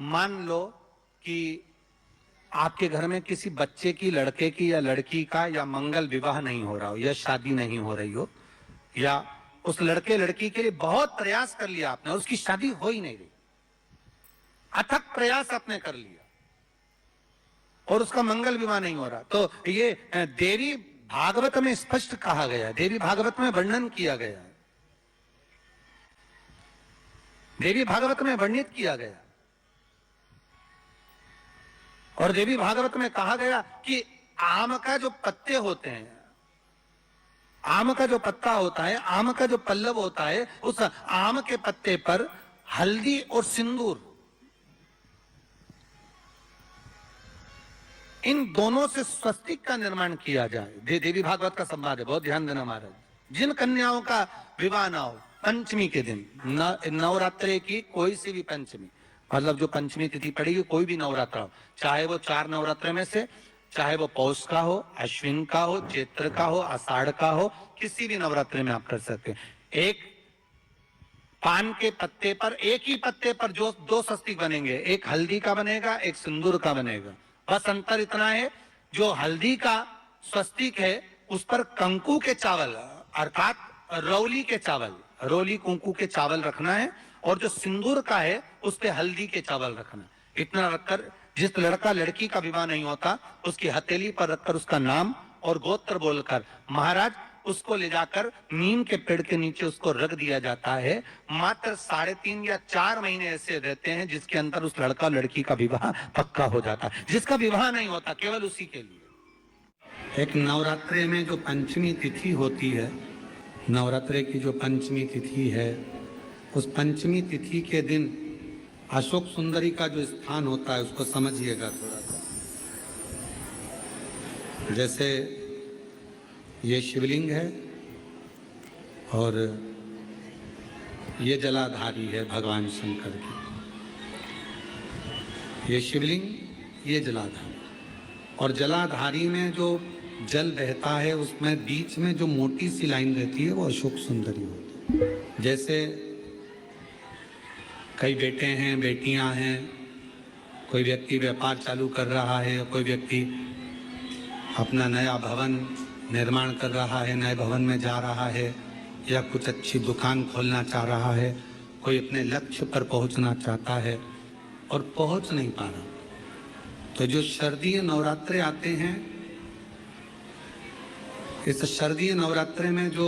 मान लो कि आपके घर में किसी बच्चे की, लड़के की या लड़की का या मंगल विवाह नहीं हो रहा हो या शादी नहीं हो रही हो, या उस लड़के लड़की के लिए बहुत प्रयास कर लिया आपने और उसकी शादी हो ही नहीं रही, अथक प्रयास आपने कर लिया और उसका मंगल विवाह नहीं हो रहा, तो ये देवी भागवत में स्पष्ट कहा गया है, देवी भागवत में वर्णन किया गया है, देवी भागवत में वर्णित किया गया और देवी भागवत में कहा गया कि आम का जो पत्ते होते हैं, आम का जो पत्ता होता है, आम का जो पल्लव होता है, उस आम के पत्ते पर हल्दी और सिंदूर, इन दोनों से स्वस्तिक का निर्माण किया जाए। देवी भागवत का संवाद है, बहुत ध्यान देना महाराज। जिन कन्याओं का विवाह ना हो पंचमी के दिन, नवरात्रे की कोई सी भी पंचमी, मतलब जो पंचमी तिथि पड़ेगी, कोई भी नवरात्र हो, चाहे वो 4 नवरात्र में से, चाहे वो पौष का हो, अश्विन का हो, चैत्र का हो, आषाढ़ का हो, किसी भी नवरात्रि में आप कर सकते हैं। एक पान के पत्ते पर, एक ही पत्ते पर जो 2 स्वस्तिक बनेंगे, एक हल्दी का बनेगा, एक सिंदूर का बनेगा। बस अंतर इतना है, जो हल्दी का स्वस्तिक है उस पर कंकु के चावल अर्थात रौली के चावल, रोली कुंकू के चावल रखना है, और जो सिंदूर का है उस पे हल्दी के चावल रखना है। इतना रखकर जिस लड़का लड़की का विवाह नहीं होता उसकी हथेली पर रखकर उसका नाम और गोत्र बोलकर महाराज उसको ले जाकर नीम के पेड़ के नीचे उसको रख दिया जाता है। मात्र 3.5 या 4 महीने ऐसे रहते हैं जिसके अंदर उस लड़का लड़की का विवाह पक्का हो जाता है। जिसका विवाह नहीं होता केवल उसी के लिए। एक नवरात्रे में जो पंचमी तिथि होती है, नवरात्रे की जो पंचमी तिथि है, उस पंचमी तिथि के दिन अशोक सुंदरी का जो स्थान होता है उसको समझिएगा थोड़ा सा। जैसे ये शिवलिंग है और ये जलाधारी है भगवान शंकर की, ये शिवलिंग, ये जलाधारी, और जलाधारी में जो जल बहता है उसमें बीच में जो मोटी सी लाइन रहती है वो अशोक सुंदरी होती है। जैसे कई बेटे हैं, बेटियां हैं, कोई व्यक्ति व्यापार चालू कर रहा है, कोई व्यक्ति अपना नया भवन निर्माण कर रहा है, नए भवन में जा रहा है, या कुछ अच्छी दुकान खोलना चाह रहा है, कोई अपने लक्ष्य पर पहुंचना चाहता है और पहुंच नहीं पा रहा, तो जो शारदीय नवरात्रे आते हैं, इस शारदीय नवरात्रे में जो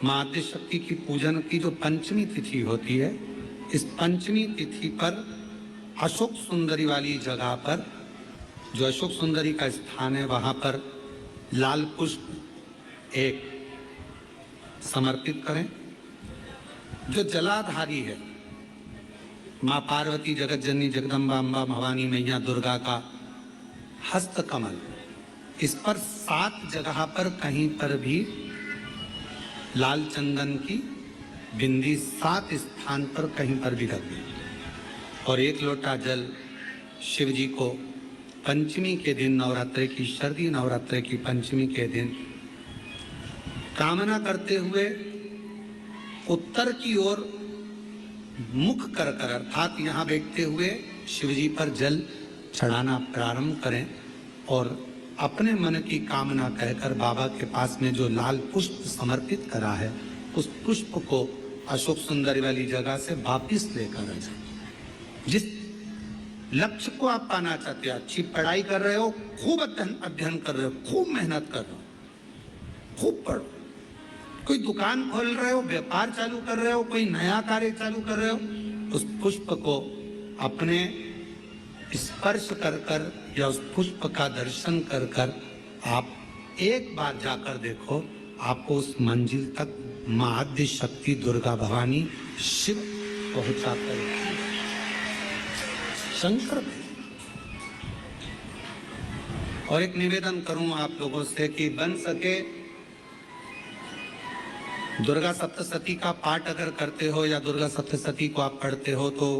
मां आद्य शक्ति की पूजन की जो पंचमी तिथि होती है, इस पंचमी तिथि पर अशोक सुंदरी वाली जगह पर, जो अशोक सुंदरी का स्थान है, वहां पर लाल पुष्प एक समर्पित करें। जो जलाधारी है, मां पार्वती, जगत जननी, जगदम्बा, अम्बा, भवानी, मैया दुर्गा का हस्त कमल, इस पर 7 जगह पर कहीं पर भी लाल चंदन की बिंदी 7 स्थान पर कहीं पर भी रख दें, और 1 लोटा जल शिव जी को पंचमी के दिन, नवरात्रि की, शारदीय नवरात्रि की पंचमी के दिन कामना करते हुए उत्तर की ओर मुख कर कर, अर्थात यहाँ बैठते हुए शिव जी पर जल चढ़ाना प्रारंभ करें और अपने मन की कामना कहकर बाबा के पास में जो लाल पुष्प समर्पित करा है उस पुष्प को अशोक सुंदरी वाली जगह से वापिस लेकर आ जाए। जिस लक्ष्य को आप पाना चाहते हो, अच्छी पढ़ाई कर रहे हो, खूब अध्ययन कर रहे हो, खूब मेहनत कर रहे हो, खूब पढ़ो, कोई दुकान खोल रहे हो, व्यापार चालू कर रहे हो, कोई नया कार्य चालू कर रहे हो, उस पुष्प को अपने स्पर्श कर कर या उस पुष्प का दर्शन कर कर आप एक बार जाकर देखो, आपको उस मंजिल तक मां आद्य शक्ति दुर्गा भवानी शिव पहुंचा कर शंकर। और एक निवेदन करूं आप लोगों से कि बन सके दुर्गा सप्तशती का पाठ अगर करते हो या दुर्गा सप्तशती को आप पढ़ते हो तो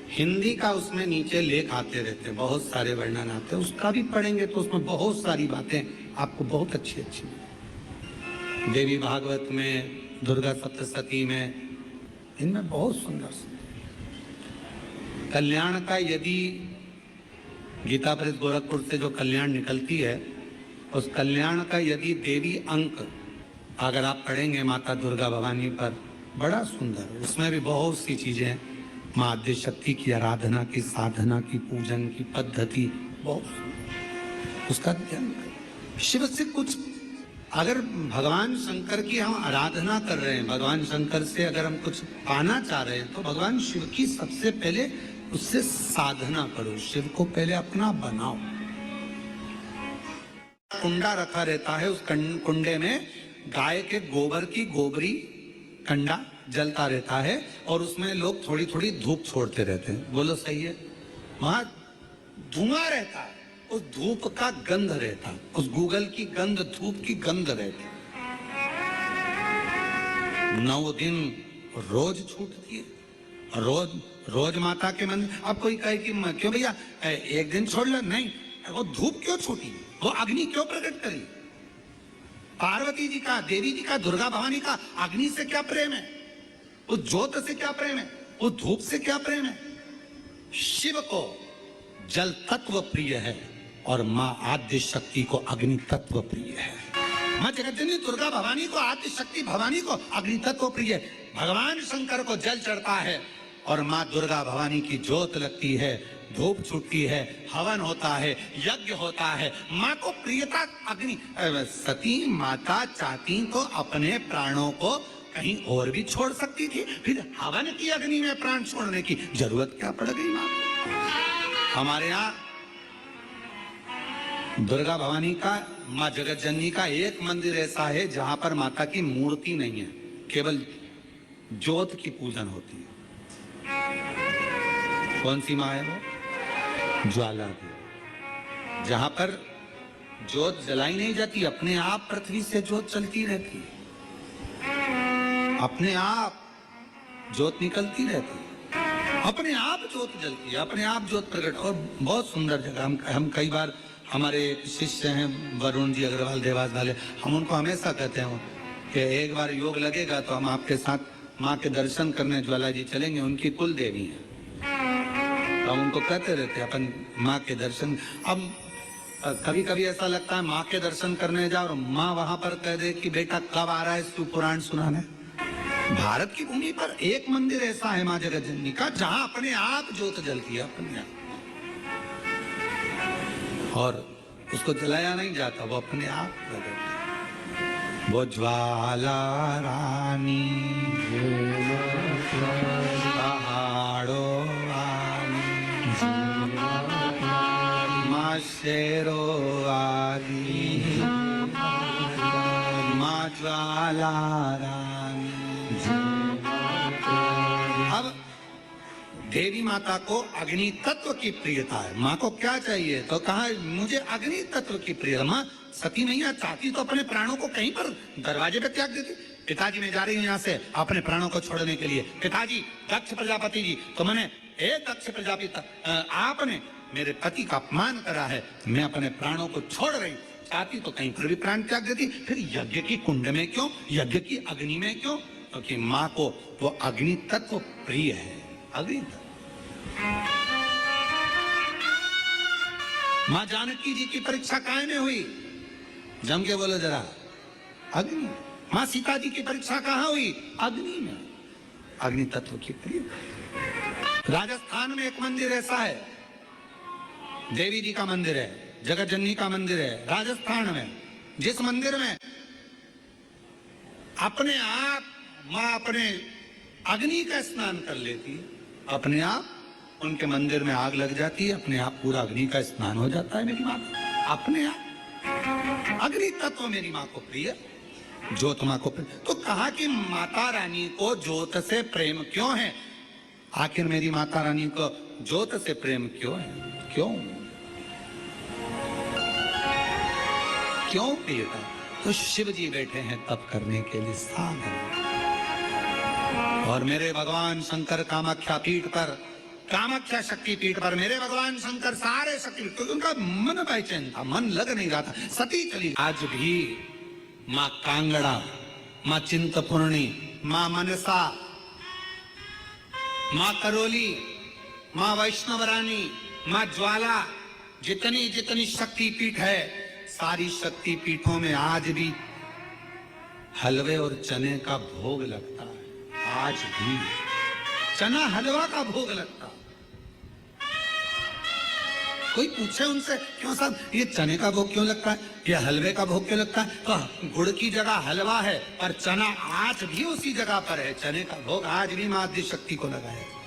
हिंदी का उसमें नीचे लेख आते रहते हैं, बहुत सारे वर्णन आते हैं, उसका भी पढ़ेंगे तो उसमें बहुत सारी बातें आपको बहुत अच्छी अच्छी देवी भागवत में, दुर्गा सप्तशती में, इनमें बहुत सुंदर कल्याण का यदि गीता प्रेस गोरखपुर से जो कल्याण निकलती है, उस कल्याण का यदि देवी अंक अगर आप पढ़ेंगे माता दुर्गा भवानी पर, बड़ा सुंदर, उसमें भी बहुत सी चीजें हैं। माँ आद्य शक्ति की आराधना की, साधना की, पूजन की पद्धति बहुत सुंदर, उसका ध्यान करें। शिव से कुछ, अगर भगवान शंकर की हम आराधना कर रहे हैं, भगवान शंकर से अगर हम कुछ पाना चाह रहे हैं, तो भगवान शिव की सबसे पहले उससे साधना करो। शिव को पहले अपना बनाओ। कुंडा रखा रहता है, उस कुंडे में गाय के गोबर की गोबरी कंडा जलता रहता है और उसमें लोग थोड़ी थोड़ी धूप छोड़ते रहते हैं। बोलो सही है? वहां धुआं रहता है, उस धूप का गंध रहता है, उस गूगल की गंध, धूप की गंध रहती है। 9 दिन रोज छूटती है, रोज माता के मंदिर। अब कोई कहे कि क्यों भैया एक दिन छोड़ लो, नहीं, वो धूप क्यों छूटी, वो अग्नि क्यों प्रकट करी? पार्वती जी का, देवी जी का, दुर्गा भवानी का अग्नि से क्या प्रेम है? उस ज्योत से क्या प्रेम है? उस धूप से क्या प्रेम है? शिव को जल तत्व प्रिय है और मां आद्य शक्ति को अग्नि तत्व प्रिय है। मां जगतजननी दुर्गा भवानी को, आद्य शक्ति भवानी को अग्नि तत्व प्रिय है। भगवान शंकर को जल चढ़ता है और मां दुर्गा भवानी की ज्योत लगती है, धूप छूटती है, हवन होता है, यज्ञ होता है। मां को प्रियता अग्नि। सती माता चाहती तो अपने प्राणों को कहीं और भी छोड़ सकती थी, फिर हवन की अग्नि में प्राण छोड़ने की जरूरत क्या पड़ गई मां? हमारे यहाँ दुर्गा भवानी का, मां जगत जननी का एक मंदिर ऐसा है जहां पर माता की मूर्ति नहीं है, केवल ज्योत की पूजन होती है। कौन सी मां है वो? ज्वाला की, जहां पर ज्योत जलाई नहीं जाती, अपने आप पृथ्वी से ज्योत चलती रहती है, अपने आप ज्योत निकलती रहती है, अपने आप ज्योत जलती है, अपने आप ज्योत प्रकट। और बहुत सुंदर जगह। हम कई बार, हमारे शिष्य हैं वरुण जी अग्रवाल देवास वाले, हम उनको हमेशा कहते हैं कि एक बार योग लगेगा तो हम आपके साथ माँ के दर्शन करने ज्वाला जी चलेंगे, उनकी कुल देवी है। तो हम उनको कहते रहते अपन माँ के दर्शन। अब कभी कभी ऐसा लगता है माँ के दर्शन करने जाओ और माँ वहां पर कह दे कि बेटा कब आ रहा है तू पुराण सुनाने। भारत की भूमि पर एक मंदिर ऐसा है माँ जगत जननी का जहां अपने आप ज्योत जलती है, अपने आप, और उसको जलाया नहीं जाता, वो अपने आप प्रकट। वो ज्वाला रानी पहाड़ों वाली माँ शेरो वाली माँ ज्वाला रानी। अब देवी माता को अग्नि तत्व की प्रियता है। माँ को क्या चाहिए? तो कहा मुझे अग्नि तत्व की प्रियता। माँ सती मैया चाहती तो अपने प्राणों को कहीं पर दरवाजे पे त्याग देती। पिताजी मैं जा रही हूँ यहाँ से अपने प्राणों को छोड़ने के लिए। पिताजी दक्ष प्रजापति जी, तो मैंने दक्ष प्रजापति, आपने मेरे पति का अपमान करा है, मैं अपने प्राणों को छोड़ रही। चाहती तो कहीं पर भी प्राण त्याग देती। फिर यज्ञ की कुंड में क्यों, यज्ञ की अग्नि में क्यों? क्योंकि माँ को वो अग्नि तत्व प्रिय है। अग्नि माँ जानकी जी की परीक्षा काय में हुई? जम के बोलो जरा। अग्नि। माँ सीता जी की परीक्षा कहाँ हुई? अग्नि में। अग्नि तत्व की प्रिय। राजस्थान में एक मंदिर ऐसा है, देवी जी का मंदिर है, जगत जननी का मंदिर है राजस्थान में, जिस मंदिर में अपने आप माँ अपने अग्नि का स्नान कर लेती है, अपने आप उनके मंदिर में आग लग जाती है, अपने आप पूरा अग्नि का स्नान हो जाता है मेरी माँ का, अपने आप। अग्नि तत्व मेरी माँ को प्रिय, ज्योत माँ को प्रिय। तो कहा कि माता रानी को ज्योत से प्रेम क्यों है? आखिर मेरी माता रानी को ज्योत से प्रेम क्यों है? क्यों क्यों प्रियता? तो शिव जी बैठे हैं तप करने के लिए साधन। और मेरे भगवान शंकर कामाख्या पीठ पर, कामाख्या शक्ति पीठ पर मेरे भगवान शंकर सारे शक्ति, क्योंकि उनका मन बेचैन था, मन लग नहीं रहा था, सती चली। आज भी माँ कांगड़ा, माँ चिंतपूर्णी, माँ मनसा, माँ करोली, माँ वैष्णव रानी, माँ ज्वाला, जितनी जितनी शक्तिपीठ है, सारी शक्तिपीठों में आज भी हलवे और चने का भोग लगता है। आज भी चना हलवा का भोग लगता है। कोई पूछे उनसे, क्यों साहब ये चने का भोग क्यों लगता है, ये हलवे का भोग क्यों लगता है, तो गुड़ की जगह हलवा है और चना आज भी उसी जगह पर है। चने का भोग आज भी मां आदि शक्ति को लगा है।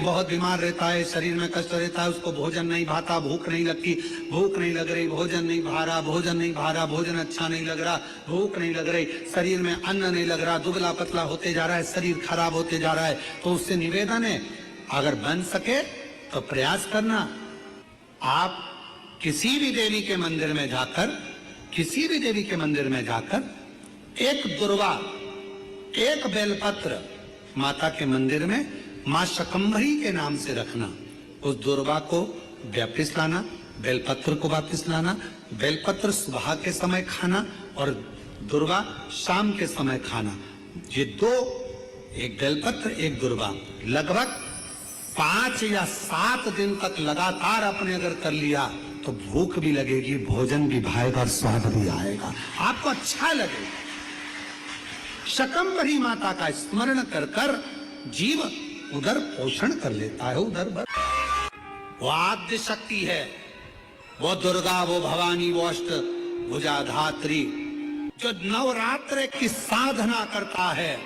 बहुत बीमार रहता है, शरीर में कष्ट रहता है, उसको भोजन नहीं भाता, भूख नहीं लगती, भूख नहीं लग रही, भोजन नहीं भा रहा, भोजन नहीं भा रहा, भोजन अच्छा नहीं लग रहा, भूख नहीं लग रही, शरीर में अन्न नहीं लग रहा, दुबला पतला होते जा रहा है, शरीर खराब होते जा रहा है, तो उससे निवेदन है, अगर बन सके तो प्रयास करना। आप किसी भी देवी के मंदिर में जाकर, किसी भी देवी के मंदिर में जाकर एक दुर्वा, एक बेलपत्र माता के मंदिर में मां शकंभरी के नाम से रखना। उस दुर्वा को वापिस लाना, बेलपत्र को वापिस लाना। बेलपत्र सुबह के समय खाना और दुर्वा शाम के समय खाना। ये दो, एक बेलपत्र एक दुर्वा, लगभग 5 या 7 दिन तक लगातार आपने अगर कर लिया तो भूख भी लगेगी, भोजन भी भाएगा और स्वाद भी आएगा, आपको अच्छा लगेगा। शकंभरी माता का स्मरण कर कर जीव उधर पोषण कर लेता है, उधर वो आद्य शक्ति है, वो दुर्गा, वो भवानी, वो अष्ट भुजाधात्री, जो नवरात्र की साधना करता है,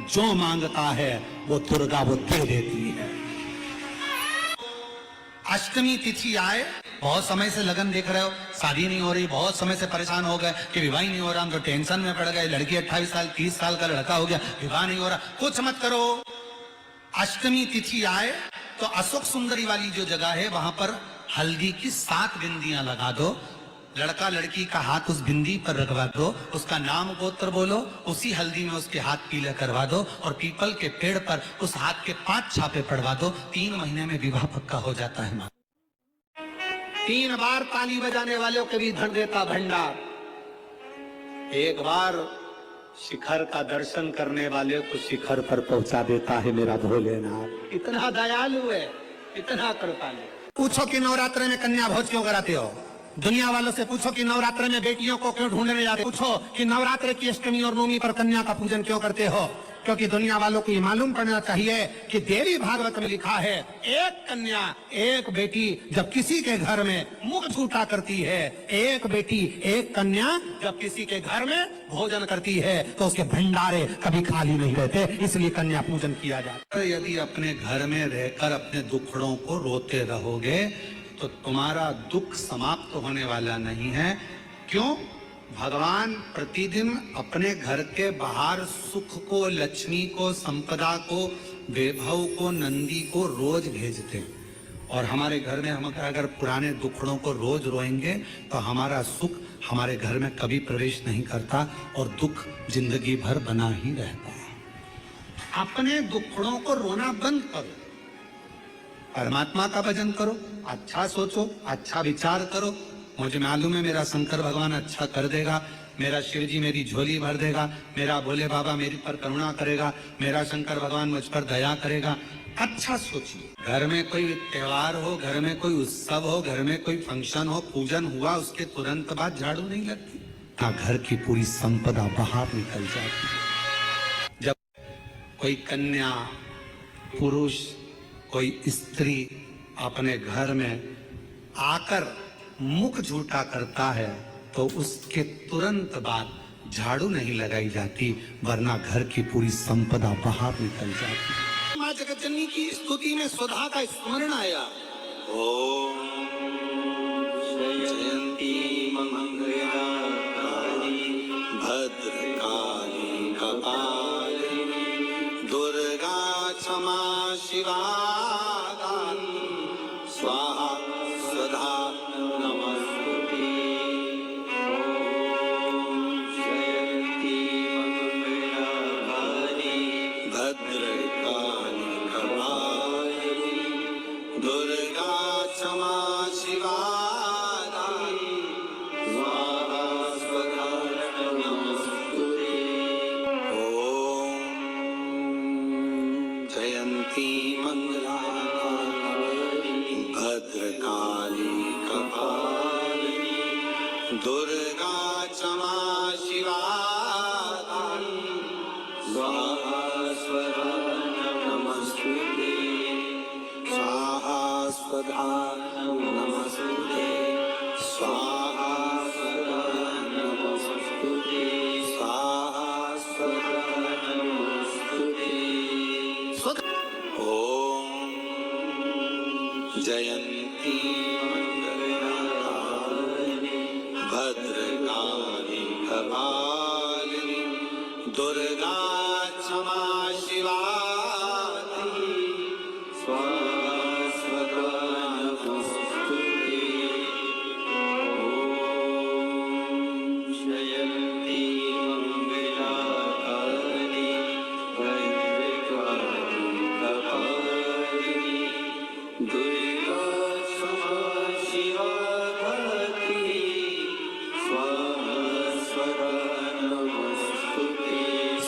जो मांगता है वो दुर्गा वो दे देती है। अष्टमी तिथि आए, बहुत समय से लगन देख रहे हो, शादी नहीं हो रही, बहुत समय से परेशान हो गए कि विवाह नहीं हो रहा, हम तो टेंशन में पड़ गए, लड़की 28 साल 30 साल का लड़का हो गया, विवाह नहीं हो रहा, कुछ मत करो। अष्टमी तिथि आए तो अशोक सुंदरी वाली जो जगह है वहां पर हल्दी की 7 बिंदियां लगा दो, लड़का लड़की का हाथ उस बिंदी पर रखवा दो, उसका नाम गोत्र बोलो, उसी हल्दी में उसके हाथ पीले करवा दो और पीपल के पेड़ पर उस हाथ के 5 छापे पड़वा दो। 3 महीने में विवाह पक्का हो जाता है। 3 बार ताली बजाने वालों के भी धन देता भंडार, एक बार शिखर का दर्शन करने वाले को शिखर पर पहुंचा देता है मेरा भोलेनाथ। इतना दयालु है, इतना कृपालु। पूछो कि नवरात्र में कन्या भोज क्यों कराते हो, दुनिया वालों से पूछो कि नवरात्र में बेटियों को क्यों ढूंढने जाते हो, पूछो कि नवरात्र की अष्टमी और नवमी पर कन्या का पूजन क्यों करते हो, क्योंकि दुनिया वालों को ये मालूम पड़ना चाहिए कि देवी भागवत में लिखा है, एक कन्या एक बेटी जब किसी के घर में मुख झूठा करती है, एक बेटी एक कन्या जब किसी के घर में भोजन करती है तो उसके भंडारे कभी खाली नहीं रहते, इसलिए कन्या पूजन किया जाता है। यदि अपने घर में रहकर अपने दुखड़ों को रोते रहोगे तो तुम्हारा दुख समाप्त होने वाला नहीं है। क्यों? भगवान प्रतिदिन अपने घर के बाहर सुख को, लक्ष्मी को, संपदा को, वैभव को, नंदी को रोज भेजते हैं। और हमारे घर में हम अगर पुराने दुखड़ों को रोज रोएंगे तो हमारा सुख हमारे घर में कभी प्रवेश नहीं करता और दुख जिंदगी भर बना ही रहता है। अपने दुखड़ों को रोना बंद करो, परमात्मा का भजन करो, अच्छा सोचो, अच्छा विचार करो। मुझे मालूम है मेरा शंकर भगवान अच्छा कर देगा, मेरा शिव जी मेरी झोली भर देगा, मेरा भोले बाबा मेरे पर करुणा करेगा, मेरा शंकर भगवान मुझ पर दया करेगा। अच्छा सोचिए, घर में कोई त्योहार हो, घर में कोई उत्सव हो, घर में कोई फंक्शन हो, पूजन हुआ, उसके तुरंत बाद झाड़ू नहीं लगती, ना घर की पूरी संपदा बाहर निकल जाती है। जब कोई कन्या, पुरुष, कोई स्त्री अपने घर में आकर मुख झूठा करता है तो उसके तुरंत बाद झाड़ू नहीं लगाई जाती, वरना घर की पूरी संपदा बाहर निकल जाती। मां जगतजननी की स्तुति में स्वधा का स्मरण आया। ओम जयंती मंगला भद्रकाली कपालिनी दुर्गा क्षमा शिवा स्वाहा स्वधा नमस्ते। जयंती मंगला भद्रकाली कपालिनी दुर्गा क्षमा शिवा स्वाहा स्वधा नमस्ते। ओम जयंती मंगला ओम जयंती मंगलकारिणी भद्रकाली कपालिनी दुर्गा क्षमा शिवा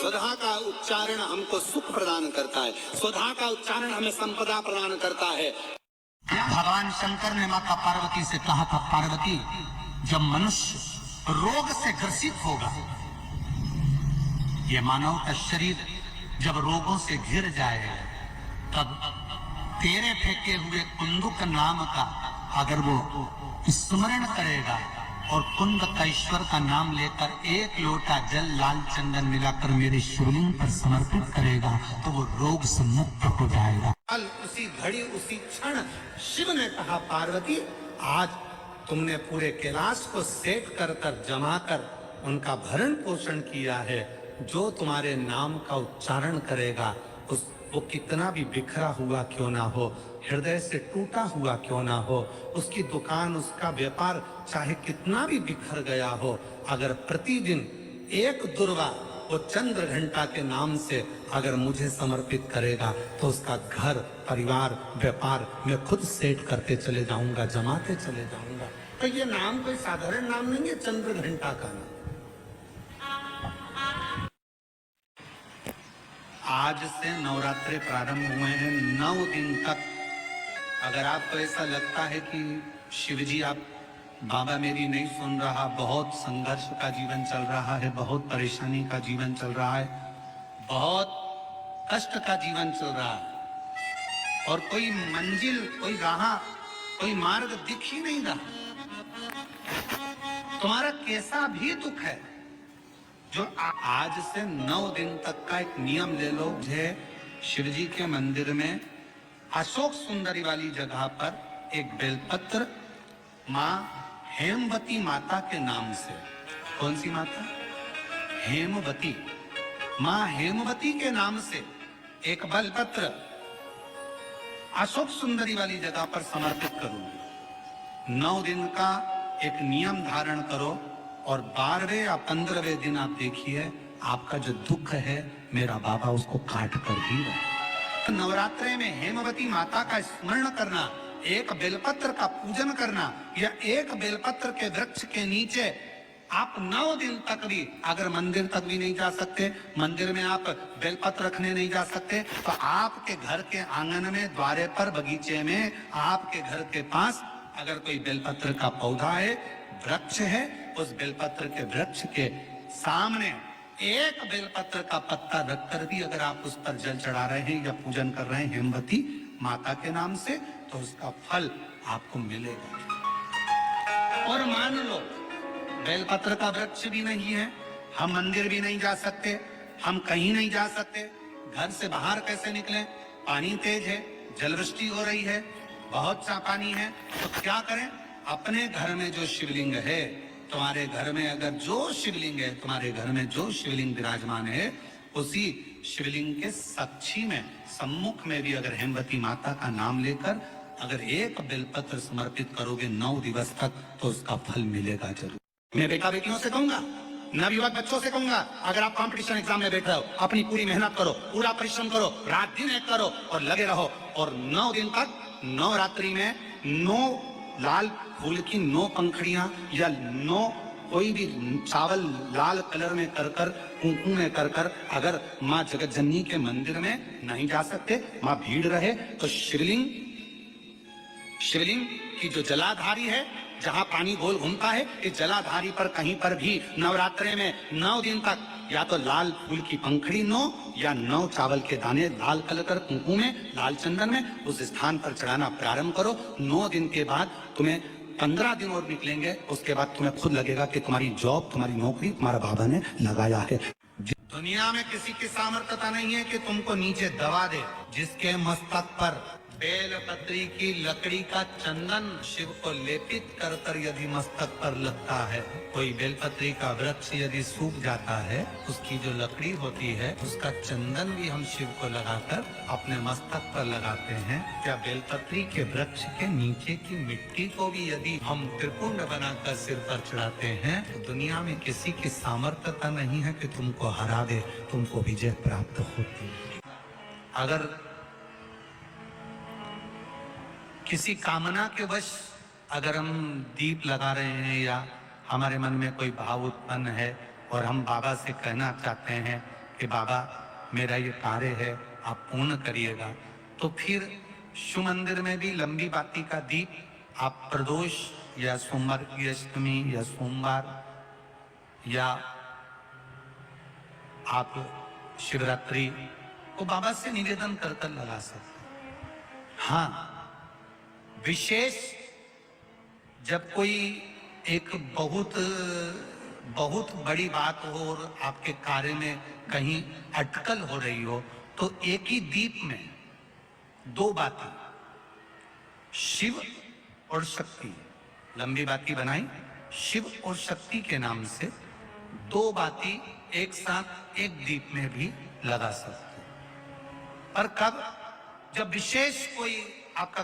स्वधा का उच्चारण हमको सुख प्रदान करता है, स्वधा का उच्चारण हमें संपदा प्रदान करता है। भगवान शंकर ने माता पार्वती से कहा था, पार्वती जब मनुष्य रोग से ग्रसित होगा, ये मानव का शरीर जब रोगों से घिर जाए, तब तेरे फेंके हुए कुंदुक नाम का अगर वो स्मरण करेगा और कुंद का ईश्वर का नाम लेकर एक लोटा जल लाल चंदन मिलाकर मेरे शिवलिंग पर समर्पित करेगा तो वो रोग से मुक्त हो जाएगा। कल उसी घड़ी उसी क्षण शिव ने कहा, पार्वती आज तुमने पूरे कैलाश को सेट कर जमा कर उनका भरण पोषण किया है, जो तुम्हारे नाम का उच्चारण करेगा वो कितना भी बिखरा हुआ क्यों ना हो, हृदय से टूटा हुआ क्यों ना हो, उसकी दुकान उसका व्यापार चाहे कितना भी बिखर गया हो, अगर प्रतिदिन एक दुर्वा वो चंद्र घंटा के नाम से अगर मुझे समर्पित करेगा तो उसका घर परिवार व्यापार मैं खुद सेट करते चले जाऊंगा, जमाते चले जाऊंगा। तो ये नाम कोई साधारण नाम नहीं है, चंद्र घंटा का नाम। आज से नवरात्रे प्रारंभ हुए हैं, 9 दिन तक। अगर आपको ऐसा लगता है कि शिवजी आप बाबा मेरी नहीं सुन रहा, बहुत संघर्ष का जीवन चल रहा है, बहुत परेशानी का जीवन चल रहा है, बहुत कष्ट का जीवन चल रहा है और कोई मंजिल कोई राह कोई मार्ग दिख ही नहीं रहा, तुम्हारा कैसा भी दुख है, जो आज से 9 दिन तक का एक नियम ले लो। मुझे शिवजी के मंदिर में अशोक सुंदरी वाली जगह पर एक बेलपत्र माँ हेमवती माता के नाम से, कौन सी माता? हेमवती, माँ हेमवती के नाम से एक बेलपत्र अशोक सुंदरी वाली जगह पर समर्पित करूंगी। 9 दिन का एक नियम धारण करो और 12वें या 15वें दिन आप देखिए आपका जो दुख है मेरा बाबा उसको काट कर ही रहा। नवरात्रे में हेमवती माता का स्मरण करना, एक बेलपत्र का पूजन करना या एक बेलपत्र के वृक्ष के नीचे आप 9 दिन तक भी अगर मंदिर तक भी नहीं जा सकते, मंदिर में आप बेलपत्र रखने नहीं जा सकते, तो आपके घर के आंगन में द्वारे पर बगीचे में आपके घर के पास अगर कोई बेलपत्र का पौधा है, वृक्ष है, उस बेलपत्र के वृक्ष के सामने एक बेलपत्र का पत्ता रखकर भी अगर आप उस पर जल चढ़ा रहे हैं या पूजन कर रहे हैं हेमवती माता के नाम से, तो उसका फल आपको मिलेगा। और मान लो बेलपत्र का वृक्ष भी नहीं है, हम मंदिर भी नहीं जा सकते, हम कहीं नहीं जा सकते, घर से बाहर कैसे निकलें, पानी तेज है, जलवृष्टि हो रही है, बहुत सा पानी है, तो क्या करें? अपने घर में जो शिवलिंग है, तुम्हारे घर में अगर जो शिवलिंग है, तुम्हारे घर में जो शिवलिंग विराजमान है, उसी शिवलिंग के साक्षी में सम्मुख में भी अगर हेमवती माता का नाम लेकर अगर एक बेलपत्र समर्पित करोगे 9 दिवस तक, तो उसका फल मिलेगा जरूर। मैं बेटा बेटियों से कहूंगा, नवयुवक बच्चों से कहूंगा, अगर आप कंपटीशन एग्जाम में बैठ रहे हो, अपनी पूरी मेहनत करो, पूरा परिश्रम करो, रात दिन एक करो और लगे रहो, और 9 दिन तक नवरात्रि में 9 लाल फूल की 9 पंखड़ियां या 9 कोई भी चावल लाल कलर में कर कुंकुम में कर अगर माँ जगत जननी के मंदिर में नहीं जा सकते, माँ भीड़ रहे, तो शिवलिंग की जो जलाधारी है, जहाँ पानी गोल घूमता है, इस जलाधारी पर कहीं पर भी नवरात्रे में 9 दिन तक या तो लाल फूल की पंखड़ी 9 या 9 चावल के दाने लाल कलर कर कुंकुम में लाल चंदन में उस स्थान पर चढ़ाना प्रारंभ करो। 9 दिन के बाद तुम्हें 15 दिन और निकलेंगे, उसके बाद तुम्हें खुद लगेगा कि तुम्हारी जॉब, तुम्हारी नौकरी तुम्हारा बाबा ने लगाया है। दुनिया में किसी की सामर्थ्यता नहीं है कि तुमको नीचे दबा दे। जिसके मस्तक पर बेलपत्री की लकड़ी का चंदन शिव को लेपित कर कर यदि मस्तक पर लगता है, कोई बेलपत्री का वृक्ष यदि सूख जाता है, उसकी जो लकड़ी होती है उसका चंदन भी हम शिव को लगाकर अपने मस्तक पर लगाते हैं। क्या बेलपत्री के वृक्ष के नीचे की मिट्टी को भी यदि हम त्रिपुंड बनाकर सिर पर चढ़ाते हैं, तो दुनिया में किसी की सामर्थ्यता नहीं है कि तुमको हरा दे, तुमको विजय प्राप्त होती। अगर किसी कामना के वश अगर हम दीप लगा रहे हैं या हमारे मन में कोई भाव उत्पन्न है और हम बाबा से कहना चाहते हैं कि बाबा मेरा ये कार्य है आप पूर्ण करिएगा, तो फिर शिव मंदिर में भी लंबी बाती का दीप आप प्रदोष या सोमवार की अष्टमी या सोमवार या आप शिवरात्रि को बाबा से निवेदन कर कर लगा सकते हैं। हाँ, विशेष जब कोई एक बहुत बहुत बड़ी बात हो और आपके कार्य में कहीं अटकल हो रही हो, तो एक ही दीप में दो बाती, शिव और शक्ति, लंबी बाती बनाई शिव और शक्ति के नाम से, दो बाती एक साथ एक दीप में भी लगा सकते हैं। पर कब? जब विशेष कोई आपका